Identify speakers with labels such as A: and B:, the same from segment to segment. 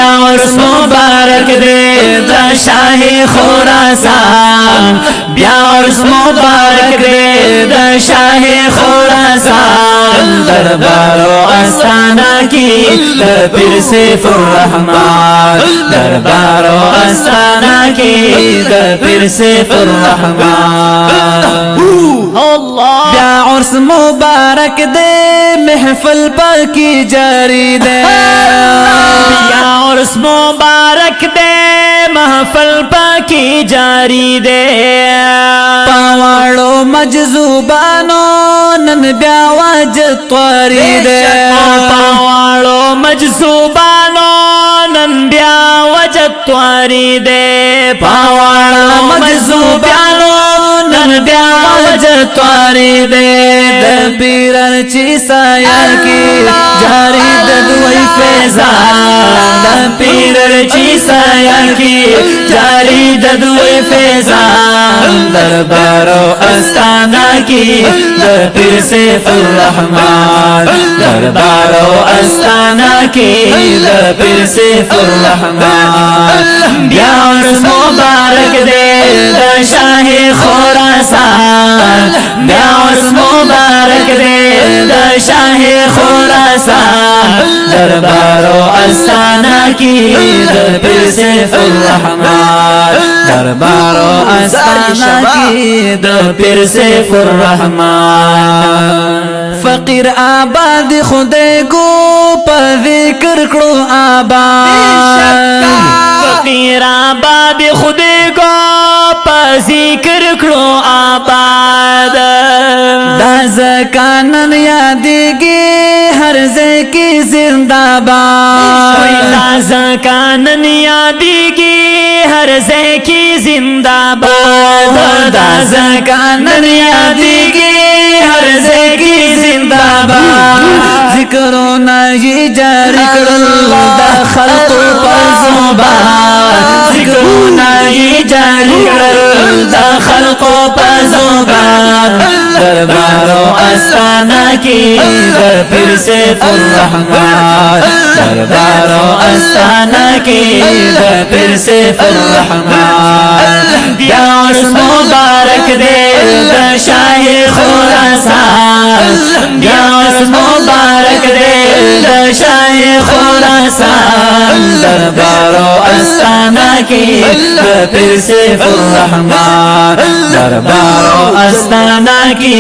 A: عرس مبارک دے دا شاہ خراسان بیا عرس مبارک دے دا شاہ خراسان دربار و آستانہ کی در پیر سیف الرحمن دربار و آستانہ کی در پیر سیف الرحمن بیا عرس مبارک دے محفل پاکی جاری دے بیا عرس مبارک دے محفل پاکی جاری دے پاوالو مجذوبانو نن بیا واجد طواری دے پاوالو مجذوبانو نن بیا واجد طواری دے پاوالو مجذوبانو نن بیا واجد طواری دے پیرن چی سایہ کی جاری دوئی فیضان پیرن چی سایہ کی جاری دوئی فیضان دربار و آستانہ کی در پیر سیف الرحمن دربار و آستانہ کی در پیر سیف الرحمن بیا عرس مبارک دے دا شاہ خراسان بیا عرس مبارک دے دا شاہ خراسان دربار و آستانہ کی در پیر سیف الرحمن دربار و آستانہ کی در پیر سیف الرحمن فقیر آباد خدے کو پا ذکر کرو آباد فقیر آباد خدے کو پا ذکر کرو آباد دا زکانن یادگی ہر زکی زندہ باد دا زکانن یادگی ہر زکی زندہ باد دا زکانن یادگی ہر زکی زندہ باد ذکرو ناہی جاری کرل دا خلق پر زبان ذکرو ناہی جاری کرل دا خلق پر زبان دربار و آستانہ کی در پیر سیف الرحمن دربار و آستانہ کی در پیر سیف الرحمن بیا عرس مبارک دے دا شاہ خراسان بیا عرس مبارک دے دا شاہ خراسان دربار و آستانہ کی در پیر سیف الرحمن دربار و آستانہ کی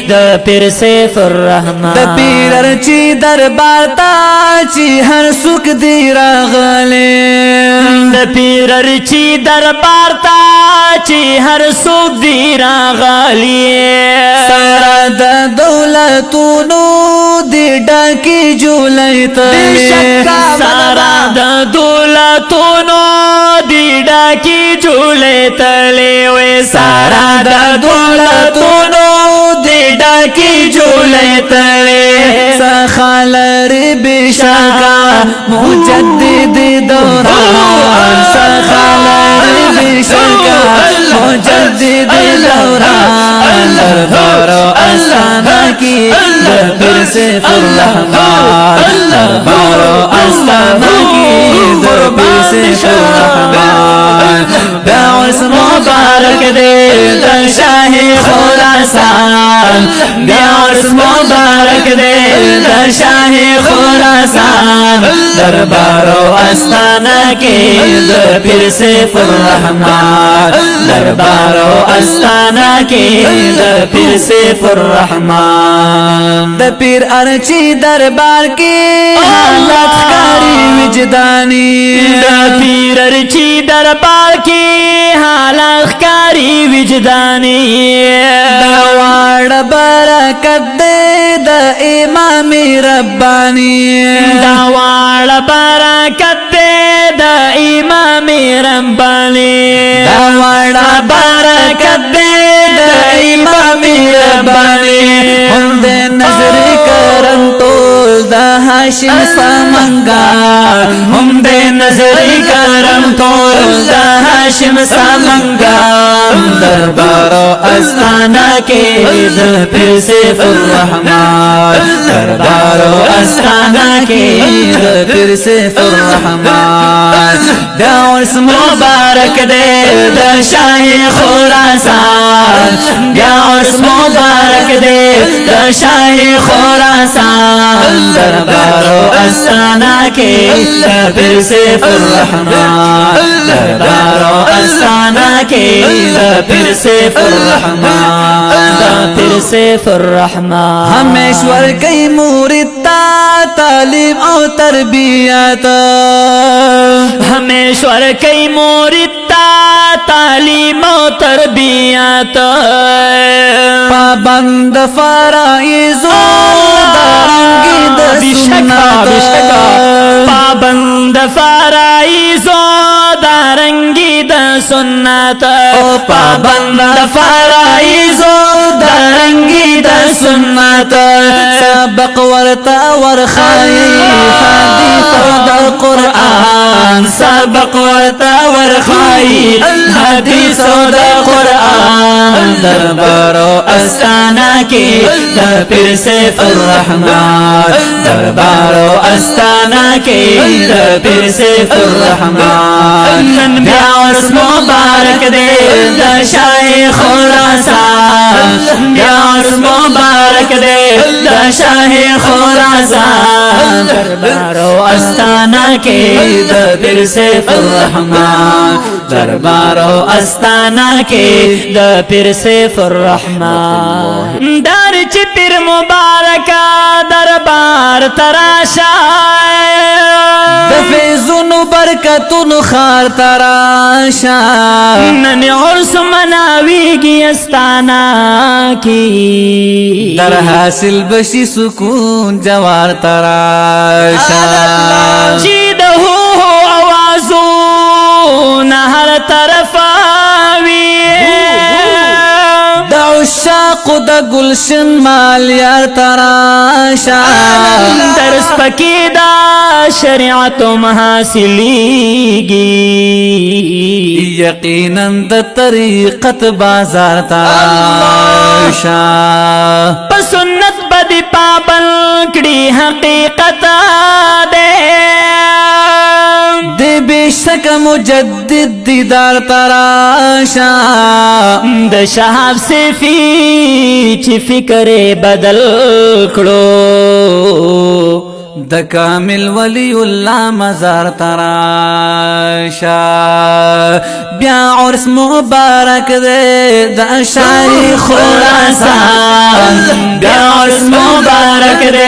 A: در پیر سیف الرحمن دا پیرر چی دربار تا چی ہر سکھ دی راغلے دا پیرر چی دربار تا چی ہر سکھ دی راغلے سارا دا دولتونو دی ڈاکی جولی تلے سارا دا دولتونو دی ڈاکی جولی تلے وے سارا دا دولتونو دی ڈاکی جولی تلے سخالر بشاکا مجدد دوران سخالر بشاکا مجدد دوران دربار و آستانہ کی در پیر سیف الرحمن دربار و آستانہ کی در پیر سیف الرحمن بیا عرس مبارک دے دا شاہ خراسان بیا عرس مبارک دے دا شاہ خراسان دربار و آستانہ کی در پیر سیف الرحمن دربار و آستانہ کی در پیر سیف الرحمن دا پیر ارچی دربار کی حالت خاری وجدانی دا پیر ارچی دربار کی حالت خاری وجدانی دا وارد برکت دے دا امام ربانی دا وارد برکت دے دا امام ربانی دا وارد برکت دے دا امام ربانی ہم دے نظر کرم تول دا ہاشم سامنگار ہم دے نظر کرم تول دا ہاشم سامنگار دربار و آستانہ کے در پیر سیف الرحمن دربار و آستانہ آستانہ کی پھر سیف الرحمن بیا عرس مبارک دے دا شاہ خراسان بیا عرس مبارک دے دا شاہ خراسان دربار و آستانہ کی پھر سیف الرحمن دربار و آستانہ کی پھر سیف الرحمن پھر سیف الرحمن ہمیشور کئی مورد تعلیم او تربیت ہمیشور کئی مورد تعلیم و تربیت پابند فرائض و دارنگی دا سنت پابند فرائض و دارنگی دا سنت پابند فرائض و دارنگی دا سنت سبق ورتا ورخائی حدیث دا قرآن سبق ورتا ورخائی حدیث دا قرآن دربار و آستانہ کی پھر سیف الرحمن دربار و آستانہ کی پھر سیف الرحمن بیا عرس مبارک دے دا شاہ خراسان بیا عرس مبارک دے دا شاہ خراسان دربار و آستانہ کی پھر سیف الرحمن دربار و آستانہ کی پھر سیف الرحمن دار چی پھر مبارکہ دربار تراشا دفیزن برکتن خار تراشا نن عرس مناوی گی آستانہ کی در حاصل بشی سکون جوار تراشا جید ہو آوازون ہر طرف آوی دا عشاق دا گلشن مال یار تراشا درس پکی دا شریعتم حاصلی گی یقیناً دا طریقت بازار تراشا پسنت بدی پابل کڑی حقیقت دے دے بے شک مجدد دیدار تراشا دا شہاب سیفی چی فکر بدل کڑو دا کامل ولی اللہ مزار تراشا بیا عرس مبارک دے دا شاہ خراسان بیا عرس مبارک دے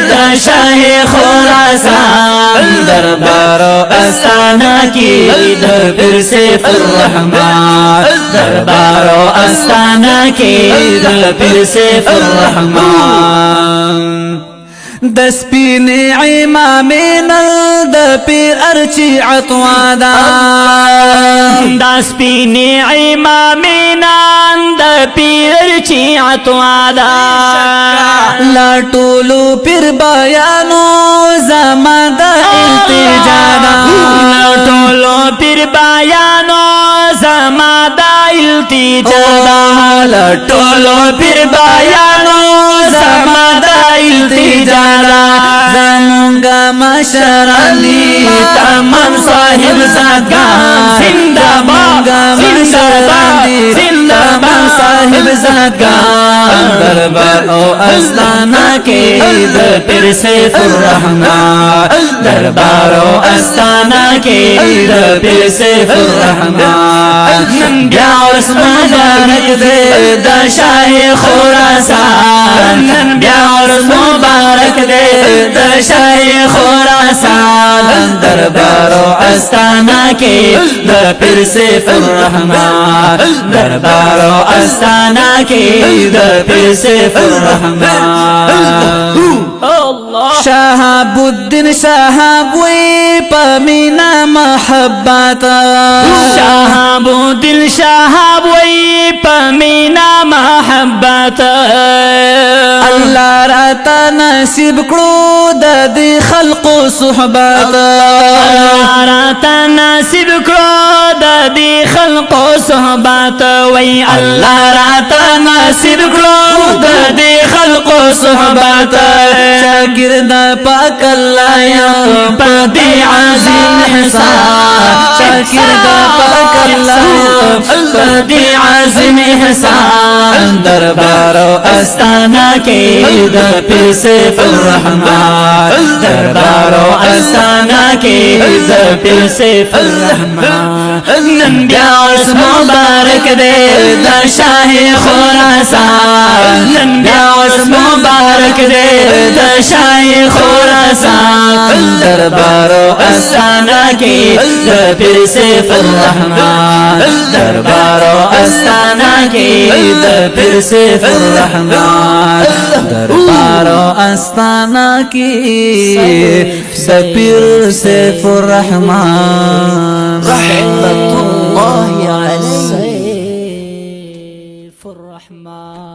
A: دا شاہ خراسان دربار و آستانہ کی پھر سیف الرحمن دربار و آستانہ کی پھر سیف الرحمن دسپین امامنا دا پیر ارچی عطوادا دسپین امامنا دا پیر ارچی عطوادا لٹولو پیر بیانو زمان دا التجادا لٹولو پیر بیانو زمان دا التجادا لٹولو پیر بیانو زمان دا التجادا زمونگا مشرانی تمام صاحبزادگان زندہ مونگا مشرانی تمام صاحبزادگان دربار و آستانہ کی پھر سیف الرحمن دربار و آستانہ کی پھر سیف الرحمن بیا عرس مبارک دے دا شاہ خراسان بیا عرس مبارک دے دا شاہ خراسان دربار و آستانہ کی پھر سیف الرحمن دربار و آستانہ کی پھر سیف الرحمن شہاب الدین شہاب وی پمینا محبت شہاب الدین شہاب وی پمینا محبت اللہ راتا نصیب کړو د دې خلقو صحبت راتا نصیب کړو د دې خلقو صحبت وای الله راتا نصیب کړو د دې خلقو صحبت شاګرد پاک الله یا پدې عظیم احسان شاګرد پاک الله یا پدې عظیم احسان دربار او استانا کې د پیر سیف الرحمن دربار او استانا کې د پیر سیف الرحمن نن بیا اوس مبارک دې د شاه خراسان نن بیا اوس مبارک دې د شاه خراسان دربار او استانا کې د پیر سیف الرحمن دربار او استانا کې د پیر سیف الرحمن دربار او استانا کې د پیر سیف الرحمن رحمت الله علیه سیف الرحمن